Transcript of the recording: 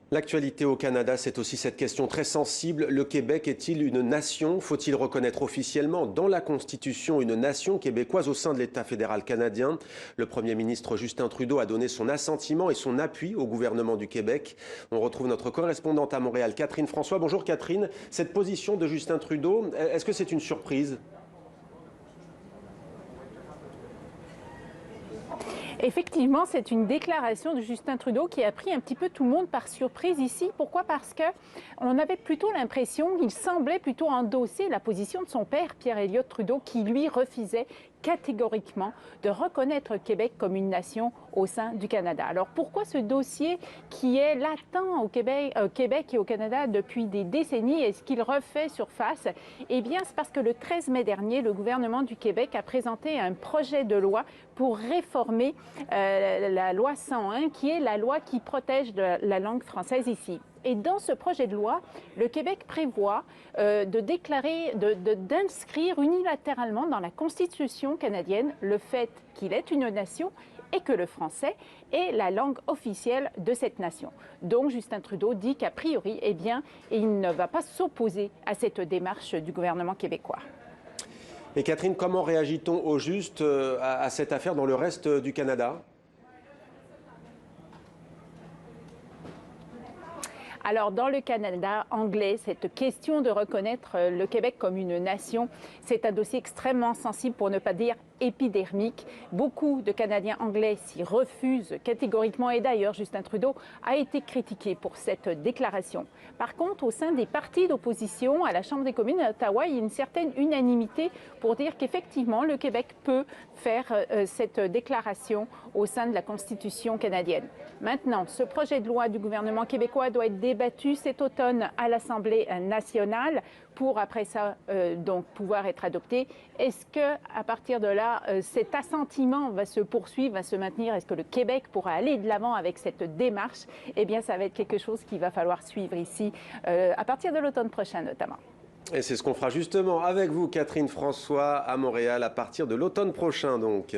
L'actualité au Canada, c'est aussi cette question très sensible. Le Québec est-il une nation? Faut-il reconnaître officiellement dans la Constitution une nation québécoise au sein de l'État fédéral canadien? Le Premier ministre Justin Trudeau a donné son assentiment et son appui au gouvernement du Québec. On retrouve notre correspondante à Montréal, Catherine François. Bonjour Catherine. Cette position de Justin Trudeau, est-ce que c'est une surprise? Effectivement, c'est une déclaration de Justin Trudeau qui a pris un petit peu tout le monde par surprise ici. Pourquoi? Parce qu'on avait plutôt l'impression qu'il semblait plutôt endosser la position de son père, Pierre Elliott Trudeau, qui lui refusait catégoriquement de reconnaître le Québec comme une nation au sein du Canada. Alors pourquoi ce dossier qui est latent au Québec et au Canada depuis des décennies, est-ce qu'il refait surface? Eh bien, c'est parce que le 13 mai dernier, le gouvernement du Québec a présenté un projet de loi pour réformer la loi 101, qui est la loi qui protège la langue française ici. Et dans ce projet de loi, le Québec prévoit d'inscrire unilatéralement dans la Constitution canadienne le fait qu'il est une nation et que le français est la langue officielle de cette nation. Donc Justin Trudeau dit qu'a priori, eh bien, il ne va pas s'opposer à cette démarche du gouvernement québécois. Et Catherine, comment réagit-on au juste à cette affaire dans le reste du Canada? Alors, dans le Canada anglais, cette question de reconnaître le Québec comme une nation, c'est un dossier extrêmement sensible, pour ne pas dire épidermique. Beaucoup de Canadiens anglais s'y refusent catégoriquement et d'ailleurs, Justin Trudeau a été critiqué pour cette déclaration. Par contre, au sein des partis d'opposition à la Chambre des communes à Ottawa, il y a une certaine unanimité pour dire qu'effectivement, le Québec peut faire cette déclaration au sein de la Constitution canadienne. Maintenant, ce projet de loi du gouvernement québécois doit être débattu cet automne à l'Assemblée nationale pour après ça donc pouvoir être adopté. Est-ce que à partir de là, cet assentiment va se poursuivre, va se maintenir? Est-ce que le Québec pourra aller de l'avant avec cette démarche? Eh bien, ça va être quelque chose qu'il va falloir suivre ici à partir de l'automne prochain notamment. Et c'est ce qu'on fera justement avec vous, Catherine François, à Montréal, à partir de l'automne prochain donc.